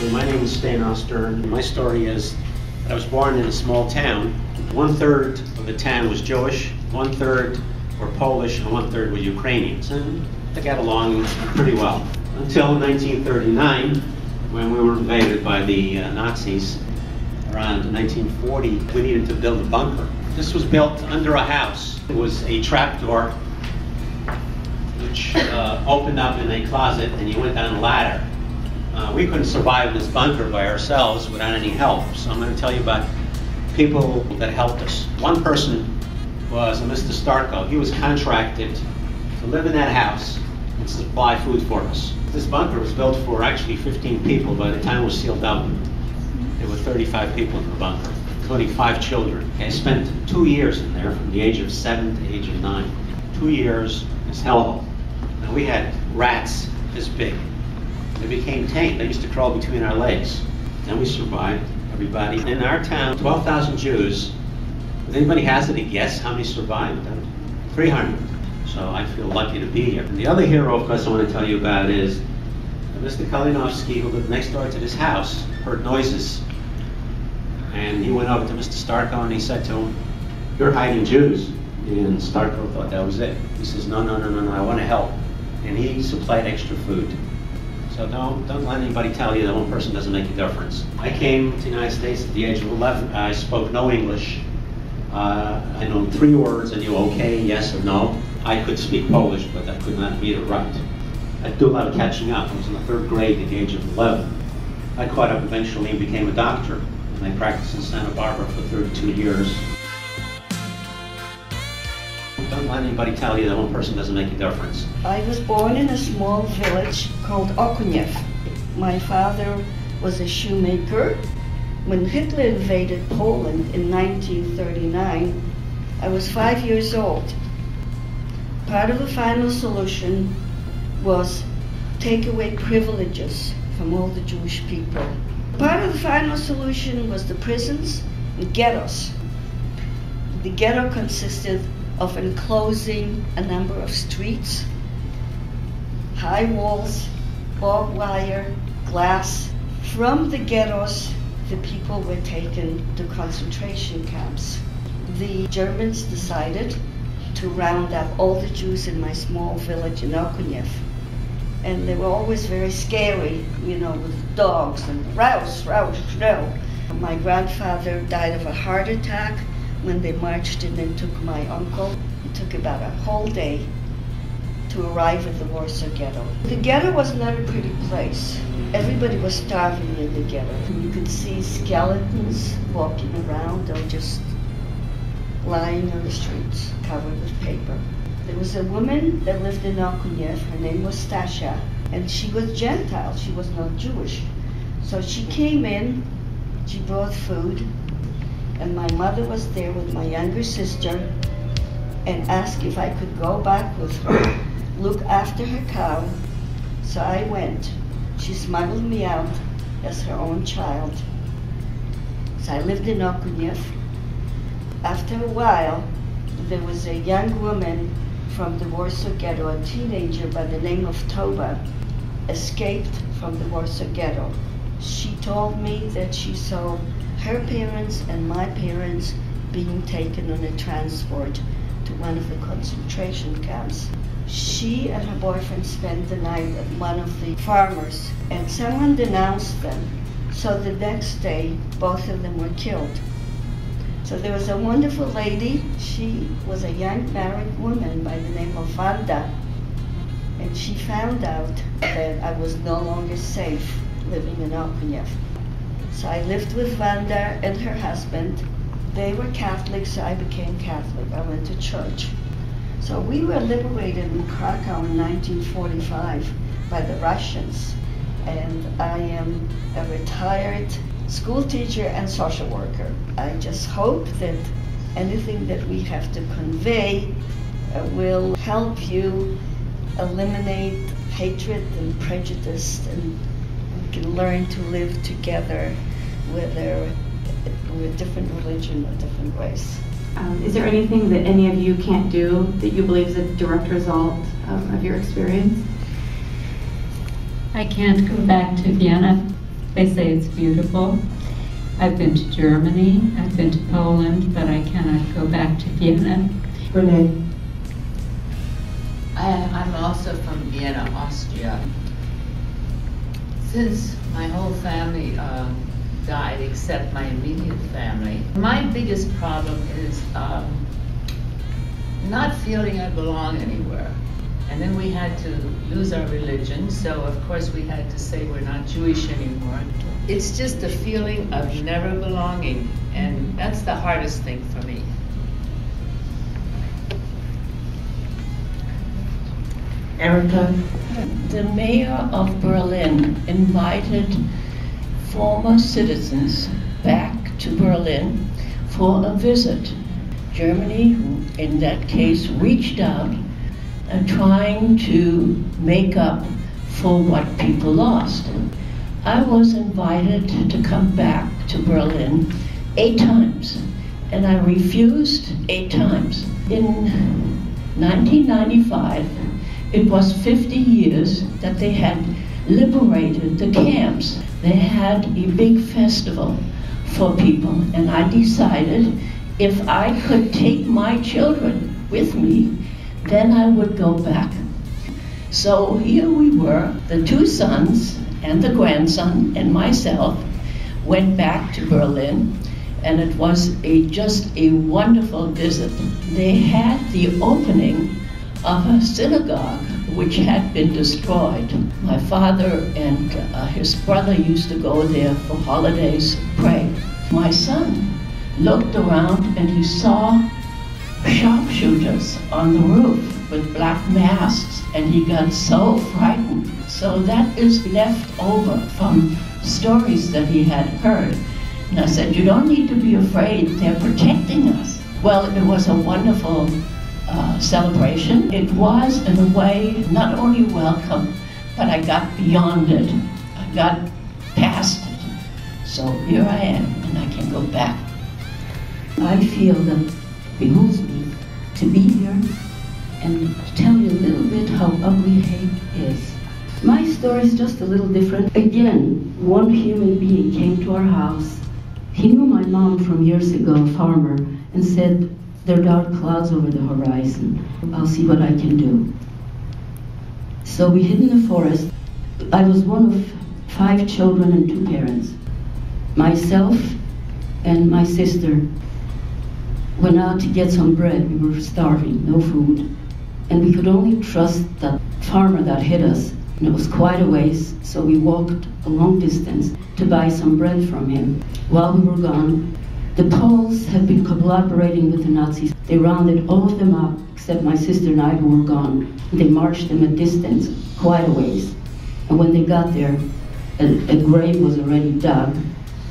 My name is Stanostern. My story is that I was born in a small town. 1/3 of the town was Jewish, 1/3 were Polish, and 1/3 were Ukrainians. And they got along pretty well. Until 1939, when we were invaded by the Nazis. Around 1940, we needed to build a bunker. This was built under a house. It was a trapdoor which opened up in a closet, and you went down a ladder. We couldn't survive this bunker by ourselves without any help. So I'm going to tell you about people that helped us. One person was Mr. Starko. He was contracted to live in that house and supply food for us. This bunker was built for actually 15 people. By the time it was sealed up, there were 35 people in the bunker, including 5 children. I spent 2 years in there, from the age of 7 to the age of 9. 2 years is hellhole. Now we had rats this big. They became tame. They used to crawl between our legs. Then we survived, everybody. In our town, 12,000 Jews. Does anybody hazard a guess how many survived? 300. So I feel lucky to be here. And the other hero, of course, I want to tell you about is Mr. Kalinowski, who lived next door to this house, heard noises. And he went over to Mr. Starko and he said to him, "You're hiding Jews." And Starko thought that was it. He says, no, I want to help. And he supplied extra food. So don't let anybody tell you that one person doesn't make a difference. I came to the United States at the age of 11. I spoke no English. I know 3 words. I knew okay, yes, or no. I could speak Polish, but I could not read or write. I do a lot of catching up. I was in the 3rd grade at the age of 11. I caught up eventually and became a doctor. And I practiced in Santa Barbara for 32 years. Don't let anybody tell you that one person doesn't make a difference. I was born in a small village called Okuniew. My father was a shoemaker. When Hitler invaded Poland in 1939, I was 5 years old. Part of the final solution was take away privileges from all the Jewish people. Part of the final solution was the prisons and ghettos. The ghetto consisted of enclosing a number of streets, high walls, barbed wire, glass. From the ghettos, the people were taken to concentration camps. The Germans decided to round up all the Jews in my small village in Okuniew. And they were always very scary, with dogs and rouse, no. My grandfather died of a heart attack when they marched in and took my uncle. It took about a whole day to arrive at the Warsaw Ghetto. The ghetto was not a pretty place. Everybody was starving in the ghetto. You could see skeletons walking around or just lying on the streets, covered with paper. There was a woman that lived in Okuniew. Her name was Stasia, and she was Gentile. She was not Jewish. So she came in, she brought food, and my mother was there with my younger sister and asked if I could go back with her, look after her cow. So I went. She smuggled me out as her own child. So I lived in Okuniew. After a while, there was a young woman from the Warsaw Ghetto, a teenager by the name of Toba, escaped from the Warsaw Ghetto. She told me that she saw her parents and my parents being taken on a transport to one of the concentration camps. She and her boyfriend spent the night at one of the farmers, and someone denounced them. So the next day, both of them were killed. So there was a wonderful lady. She was a young married woman by the name of Wanda, and she found out that I was no longer safe living in Okuniew. So I lived with Wanda and her husband. They were Catholic, so I became Catholic. I went to church. So we were liberated in Krakow in 1945 by the Russians, and I am a retired school teacher and social worker. I just hope that anything that we have to convey will help you eliminate hatred and prejudice, and we can learn to live together, whether we're different religion or different race. Is there anything that any of you can't do that you believe is a direct result of your experience? I can't go back to Vienna. They say it's beautiful. I've been to Germany, I've been to Poland, but I cannot go back to Vienna. Renee? I'm also from Vienna, Austria. Since my whole family died except my immediate family, my biggest problem is not feeling I belong anywhere. And then we had to lose our religion, so of course we had to say we're not Jewish anymore. It's just a feeling of never belonging, and that's the hardest thing for me. Erica? The mayor of Berlin invited former citizens back to Berlin for a visit. Germany, in that case, reached out trying to make up for what people lost. I was invited to come back to Berlin 8 times, and I refused 8 times. In 1995, it was 50 years that they had liberated the camps. They had a big festival for people, and I decided if I could take my children with me, then I would go back. So here we were, the 2 sons and the grandson and myself went back to Berlin, and it was just a wonderful visit. They had the opening of a synagogue which had been destroyed. My father and his brother used to go there for holidays to pray. My son looked around and he saw sharpshooters on the roof with black masks, and he got so frightened. So that is left over from stories that he had heard. And I said, you don't need to be afraid, they're protecting us. Well, it was a wonderful celebration. It was, in a way, not only welcome, but I got beyond it. I got past it. So here I am, and I can go back. I feel that it behooves me to be here and to tell you a little bit how ugly hate is. My story is just a little different. Again, one human being came to our house. He knew my mom from years ago, a farmer, and said, there are dark clouds over the horizon. I'll see what I can do. So we hid in the forest. I was one of 5 children and 2 parents. Myself and my sister went out to get some bread. We were starving, no food. And we could only trust that farmer that hid us. And it was quite a ways, so we walked a long distance to buy some bread from him. While we were gone, the Poles had been collaborating with the Nazis. They rounded all of them up, except my sister and I, who were gone. They marched them a distance, quite a ways. And when they got there, a grave was already dug.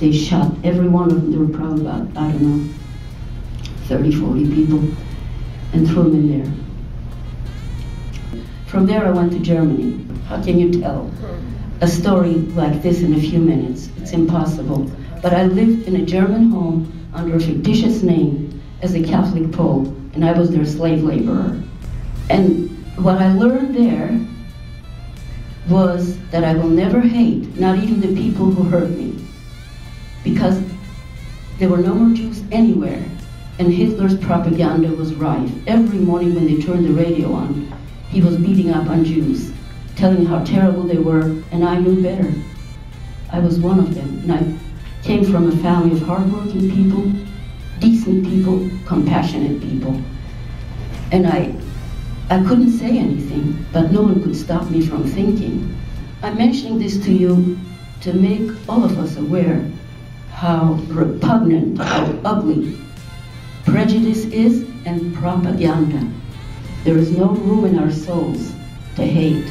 They shot every one of them. There were probably about, I don't know, 30, 40 people, and threw them in there. From there I went to Germany. How can you tell a story like this in a few minutes? It's impossible. But I lived in a German home under a fictitious name as a Catholic Pole, and I was their slave laborer. And what I learned there was that I will never hate, not even the people who hurt me, because there were no more Jews anywhere, and Hitler's propaganda was rife. Every morning when they turned the radio on, he was beating up on Jews, telling how terrible they were, and I knew better. I was one of them, and I came from a family of hardworking people, decent people, compassionate people. And I couldn't say anything, but no one could stop me from thinking. I'm mentioning this to you to make all of us aware how repugnant, how ugly prejudice is and propaganda. There is no room in our souls to hate.